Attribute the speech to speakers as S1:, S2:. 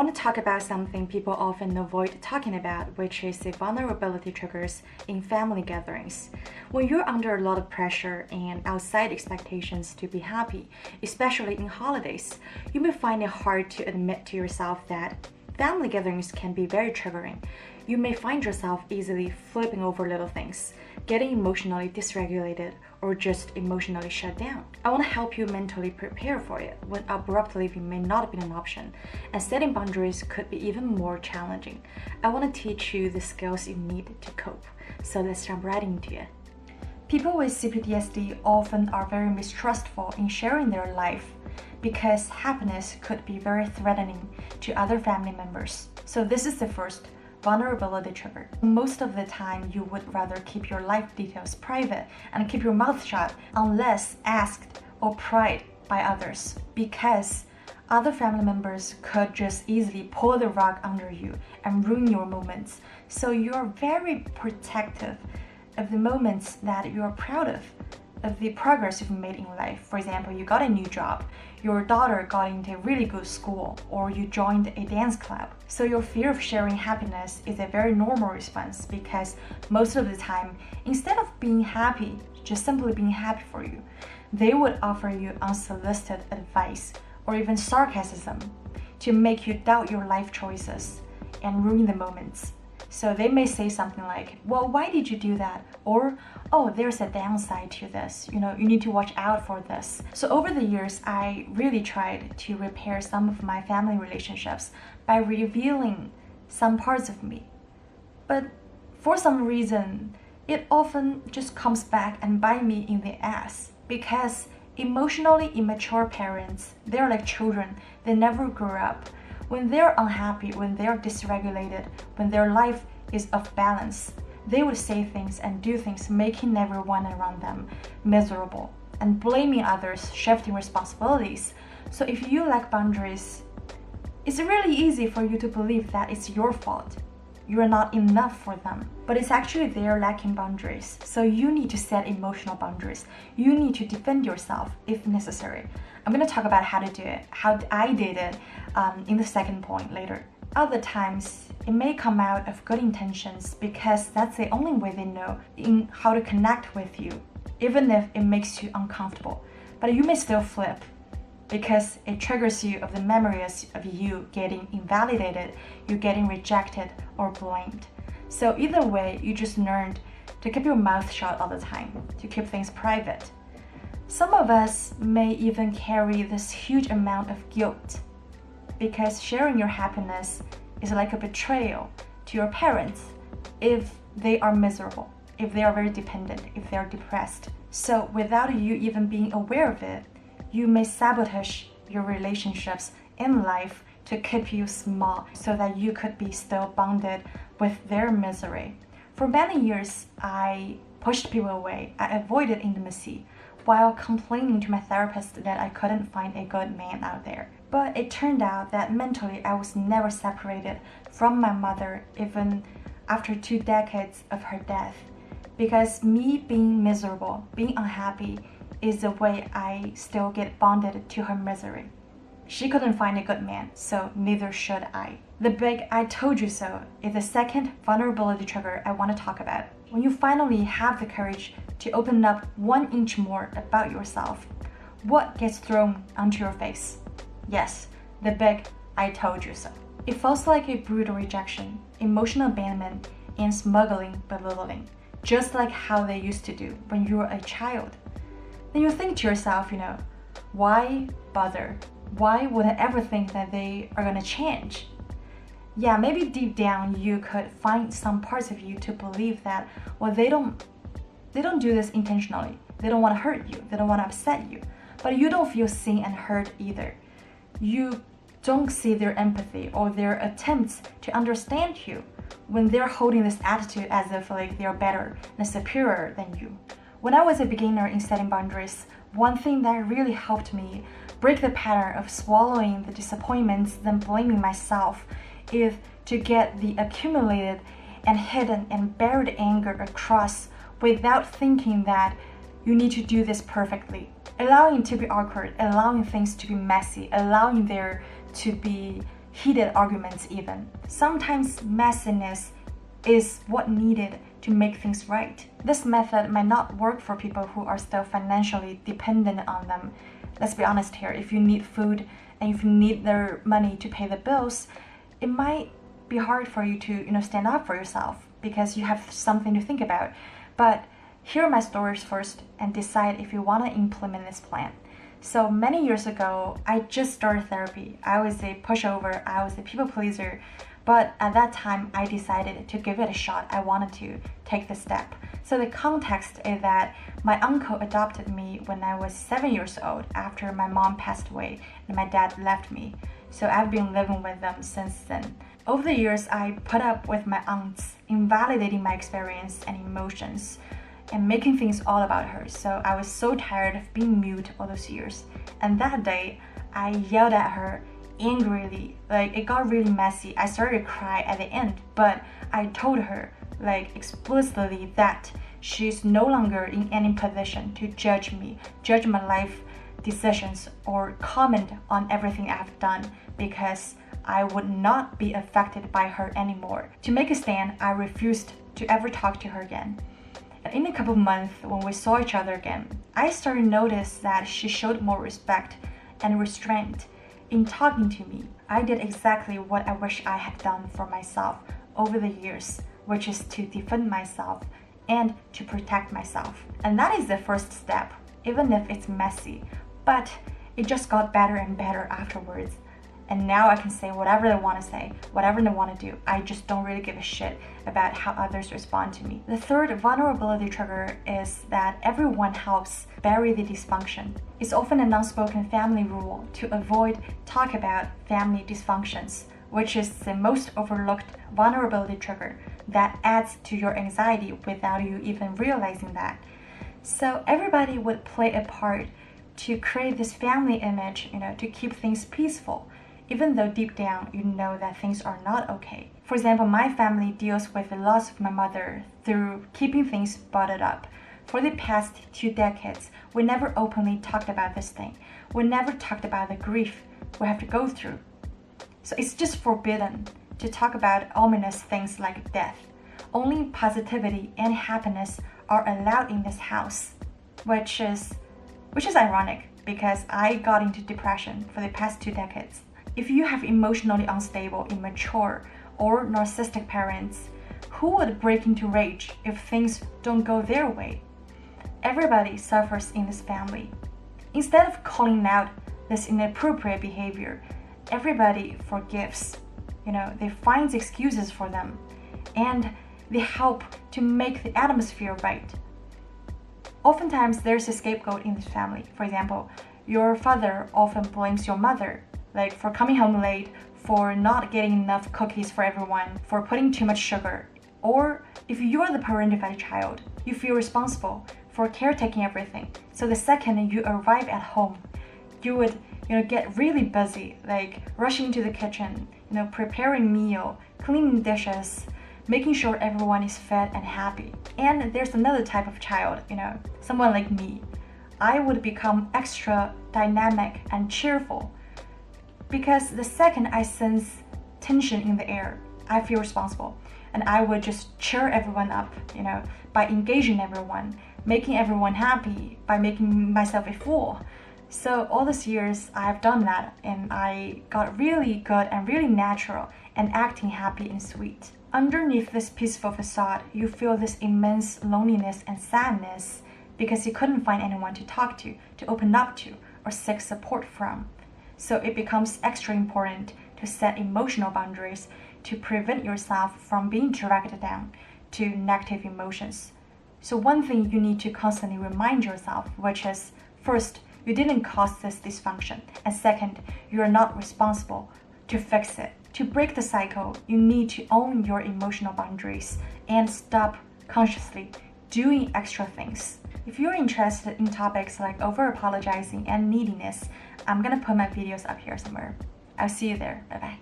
S1: want to talk about something people often avoid talking about, which is the vulnerability triggers in family gatherings. When you're under a lot of pressure and outside expectations to be happy, especially in holidays, you may find it hard to admit to yourself that family gatherings can be very triggering. You may find yourself easily flipping over little things, getting emotionally dysregulated, or just emotionally shut down. I want to help you mentally prepare for it when abrupt leaving may not be an option, and setting boundaries could be even more challenging. I want to teach you the skills you need to cope. So let's jump right into it. People with CPTSD often are very mistrustful in sharing their life because happiness could be very threatening to other family members. So this is the first vulnerability trigger. Most of the time, you would rather keep your life details private and keep your mouth shut unless asked or pried by others, because other family members could just easily pull the rug under you and ruin your moments. So you're very protective of the moments that you're proud of the progress you've made in life. For example, you got a new job, your daughter got into a really good school, or you joined a dance club. So your fear of sharing happiness is a very normal response, because most of the time, instead of being happy, just simply being happy for you, they would offer you unsolicited advice or even sarcasm to make you doubt your life choices and ruin the moments. So they may say something like, well, why did you do that? Or, oh, there's a downside to this. You need to watch out for this. So over the years, I really tried to repair some of my family relationships by revealing some parts of me. But for some reason, it often just comes back and bite me in the ass, because emotionally immature parents, they're like children. They never grow up. When they're unhappy, when they're dysregulated, when their life is off balance, they would say things and do things making everyone around them miserable and blaming others, shifting responsibilities. So if you lack boundaries, it's really easy for you to believe that it's your fault. You are not enough for them, but it's actually they're lacking boundaries. So you need to set emotional boundaries. You need to defend yourself if necessary. I'm going to talk about how to do it, how I did it in the second point later. Other times, it may come out of good intentions because that's the only way they know in how to connect with you, even if it makes you uncomfortable. But you may still flip, because it triggers you of the memories of you getting invalidated, you getting rejected or blamed. So either way, you just learned to keep your mouth shut all the time, to keep things private. Some of us may even carry this huge amount of guilt, because sharing your happiness is like a betrayal to your parents if they are miserable, if they are very dependent, if they are depressed. So without you even being aware of it, you may sabotage your relationships in life to keep you small so that you could be still bonded with their misery. For many years, I pushed people away. I avoided intimacy while complaining to my therapist that I couldn't find a good man out there. But it turned out that mentally I was never separated from my mother, even after 2 decades of her death. Because me being miserable, being unhappy, is the way I still get bonded to her misery. She couldn't find a good man, so neither should I. The big I told you so is the second vulnerability trigger I want to talk about. When you finally have the courage to open up 1 inch more about yourself, what gets thrown onto your face? Yes, the big I told you so. It feels like a brutal rejection, emotional abandonment, and smuggling belittling, just like how they used to do when you were a child. Then you think to yourself, why bother? Why would I ever think that they are gonna change? Yeah, maybe deep down you could find some parts of you to believe that, well, they don't do this intentionally. They don't want to hurt you. They don't want to upset you. But you don't feel seen and heard either. You don't see their empathy or their attempts to understand you when they're holding this attitude as if like they're better and superior than you. When I was a beginner in setting boundaries, one thing that really helped me break the pattern of swallowing the disappointments, then blaming myself, is to get the accumulated and hidden and buried anger across without thinking that you need to do this perfectly. Allowing it to be awkward, allowing things to be messy, allowing there to be heated arguments even. Sometimes messiness is what needed to make things right. This method might not work for people who are still financially dependent on them. Let's be honest here, if you need food and if you need their money to pay the bills, it might be hard for you to stand up for yourself because you have something to think about. But hear my stories first and decide if you want to implement this plan. So many years ago, I just started therapy. I was a pushover, I was a people pleaser, but at that time, I decided to give it a shot. I wanted to take the step. So the context is that my uncle adopted me when I was 7 years old after my mom passed away and my dad left me. So I've been living with them since then. Over the years, I put up with my aunts, invalidating my experience and emotions, and making things all about her. So I was so tired of being mute all those years. And that day, I yelled at her angrily. Like, it got really messy. I started to cry at the end, but I told her, like, explicitly that she's no longer in any position to judge me, judge my life decisions, or comment on everything I've done, because I would not be affected by her anymore. To make a stand, I refused to ever talk to her again. And in a couple of months, when we saw each other again, I started to notice that she showed more respect and restraint in talking to me. I did exactly what I wish I had done for myself over the years, which is to defend myself and to protect myself. And that is the first step, even if it's messy. But it just got better and better afterwards. And now I can say whatever I want to say, whatever I want to do. I just don't really give a shit about how others respond to me. The third vulnerability trigger is that everyone helps bury the dysfunction. It's often an unspoken family rule to avoid talk about family dysfunctions, which is the most overlooked vulnerability trigger that adds to your anxiety without you even realizing that. So everybody would play a part to create this family image, to keep things peaceful, even though deep down you know that things are not okay. For example, my family deals with the loss of my mother through keeping things bottled up. For the past 2 decades, we never openly talked about this thing. We never talked about the grief we have to go through. So it's just forbidden to talk about ominous things like death. Only positivity and happiness are allowed in this house, which is ironic because I got into depression for the past 2 decades. If you have emotionally unstable, immature, or narcissistic parents, who would break into rage if things don't go their way? Everybody suffers in this family. Instead of calling out this inappropriate behavior, everybody forgives. They find excuses for them, and they help to make the atmosphere right. Oftentimes, there's a scapegoat in this family. For example, your father often blames your mother, like for coming home late, for not getting enough cookies for everyone, for putting too much sugar. Or if you're the parentified child, you feel responsible for caretaking everything. So the second you arrive at home, you would get really busy, like rushing to the kitchen, preparing meal, cleaning dishes, making sure everyone is fed and happy. And there's another type of child, someone like me. I would become extra dynamic and cheerful because the second I sense tension in the air, I feel responsible. And I would just cheer everyone up, by engaging everyone, making everyone happy, by making myself a fool. So all these years I've done that, and I got really good and really natural and acting happy and sweet. Underneath this peaceful facade, you feel this immense loneliness and sadness because you couldn't find anyone to talk to open up to, or seek support from. So it becomes extra important to set emotional boundaries to prevent yourself from being dragged down to negative emotions. So one thing you need to constantly remind yourself, which is, first, you didn't cause this dysfunction, and second, you are not responsible to fix it. To break the cycle, you need to own your emotional boundaries and stop consciously doing extra things. If you're interested in topics like over-apologizing and neediness, I'm gonna put my videos up here somewhere. I'll see you there. Bye-bye.